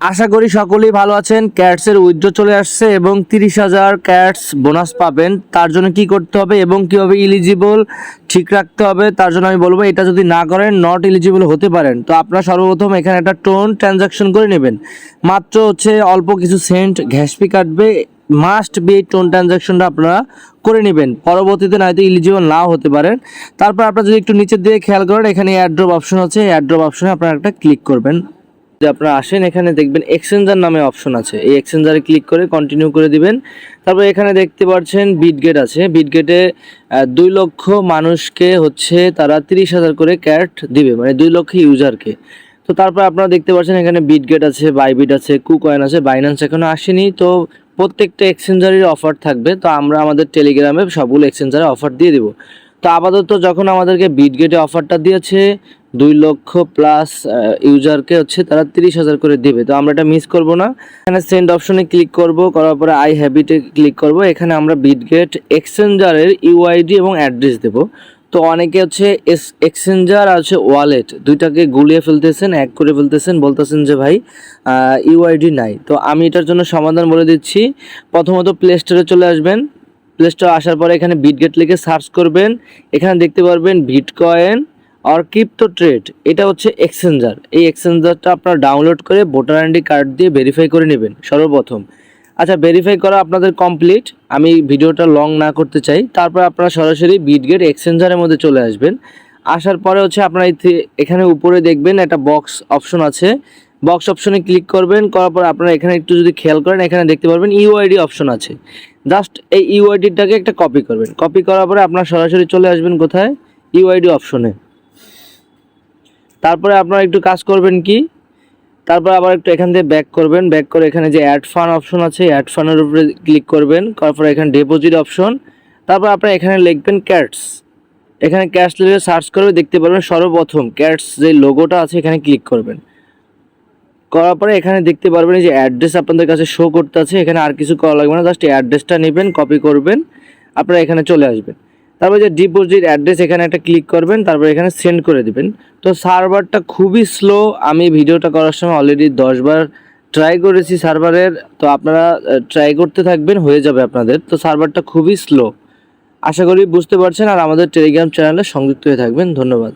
আশা করি সকলেই ভালো আছেন। ক্যাটসের উইথড্র চলে আসছে এবং 30,000 ক্যাটস বোনাস পাবেন। তার জন্য কি করতে হবে এবং কীভাবে ইলিজিবল ঠিক রাখতে হবে তার জন্য আমি বলবো, এটা যদি না করেন নট ইলিজিবল হতে পারেন। তো আপনারা সর্বপ্রথম এখানে একটা টোন ট্রানজাকশন করে নেবেন, মাত্র অল্প কিছু সেন্ট ঘ্যাসপি কাটবে। মাস্ট বি এই টোন ট্রানজাকশনটা আপনারা করে নেবেন, পরবর্তীতে নয়তো ইলিজিবল নাও হতে পারেন। তারপর আপনারা যদি একটু নিচের দিকে খেয়াল করেন, এখানে এয়ারড্রপ অপশন আছে, এয়ারড্রপ অপশনে আপনারা একটা ক্লিক করবেন। যদি আপনারা আসেন এখানে দেখবেন এক্সচেঞ্জার নামে অপশন আছে, এই এক্সচেঞ্জারে ক্লিক করে কন্টিনিউ করে দিবেন। তারপর এখানে দেখতে পাচ্ছেন বিটগেট আছে, বিটগেটে 2 লক্ষ মানুষকে তারা 30,000 করে ক্যাট দিবে, মানে 2 লক্ষ ইউজারকে। তো তারপর আপনারা দেখতে পাচ্ছেন এখানে বিটগেট আছে, বাইবিট আছে, কুকয়েন আছে, বাইন্যান্স এখনো আসেনি। তো প্রত্যেকটা এক্সচেঞ্জারের অফার থাকবে, তো আমরা আমাদের টেলিগ্রামে সবগুলো এক্সচেঞ্জারে অফার দিয়ে দিব। তো আপাতত যখন আমাদেরকে বিটগেটে অফারটা দিয়েছে 2 লক্ষ প্লাস ইউজারকে তারা 30,000 করে দিবে, তো আমরা এটা মিস করব না। এখানে সেন্ড অপশনে ক্লিক করব, করার পরে আই হ্যাবিটে ক্লিক করব। এখানে আমরা বিটগেট এক্সচেঞ্জারের ইউআইডি এবং অ্যাড্রেস দেব। তো অনেকে এক্সচেঞ্জার আর ওয়ালেট দুইটাকে গুলিয়ে ফেলতেছেন, এক করে ফেলতেছেন, বলতেছেন যে ভাই ইউআইডি নাই। তো আমি এটার জন্য সমাধান বলে দিচ্ছি। প্রথমত প্লে স্টোরে চলে আসবেন, প্লে স্টোরে আসার পরে এখানে বিটগেট লিখে সার্চ করবেন। এখানে দেখতে পারবেন বিটকয়েন আর ক্রিপ্টো ট্রেড, এটা এক্সচেঞ্জার। এই এক্সচেঞ্জারটা আপনারা ডাউনলোড করে ভোটার আইডি কার্ড দিয়ে ভেরিফাই করে নেবেন সর্বপ্রথম। আচ্ছা, ভেরিফাই করা আপনাদের কমপ্লিট, আমি ভিডিওটা লং না করতে চাই। তারপর আপনারা সরাসরি বিটগেট এক্সচেঞ্জারের মধ্যে চলে আসবেন। আসার পরে আপনারা এখানে উপরে দেখবেন একটা বক্স অপশন আছে, বক্স অপশনে ক্লিক করবেন। করার পর আপনারা এখানে একটু যদি খেয়াল করেন, এখানে দেখতে পারবেন ইউআইডি অপশন আছে। জাস্ট এই ইউআইডিটাকে একটা কপি করবেন, কপি করার পরে আপনারা সরাসরি চলে আসবেন কোথায়, ইউআইডি অপশনে। তারপরে আপনারা একটু কাজ করবেন কি, তারপর আবার একটু এখান থেকে ব্যাক করবেন, ব্যাক করে এখানে যে অ্যাড ফান্ড অপশন আছে, অ্যাড ফান্ডের উপরে ক্লিক করবেন। করার পরে এখানে ডিপোজিট অপশন, তারপর আপনারা এখানে লিখবেন ক্যাটস। এখানে ক্যাটস লিখে সার্চ করবে, দেখতে পারবেন সর্বপ্রথম ক্যাটস যে লোগোটা আছে এখানে ক্লিক করবেন। করার পরে এখানে দেখতে পারবেন যে অ্যাড্রেস আপনাদের কাছে শো করতে আছে, এখানে আর কিছু করা লাগবে না, জাস্ট অ্যাড্রেসটা নেবেন, কপি করবেন, আপনারা এখানে চলে আসবেন। তারপর যে ডিপোজিট অ্যাড্রেস এখানে একটা ক্লিক করবেন, তারপর এখানে সেন্ড করে দিবেন। তো সার্ভারটা খুবই স্লো, আমি ভিডিওটা করার সময় অলরেডি 10 বার ট্রাই করেছি সার্ভারের। তো আপনারা ট্রাই করতে থাকবেন, হয়ে যাবে আপনাদের। তো সার্ভারটা খুবই স্লো, আশা করি বুঝতে পারছেন। আর আমাদের টেলিগ্রাম চ্যানেলে সংযুক্ত হয়ে থাকবেন। ধন্যবাদ।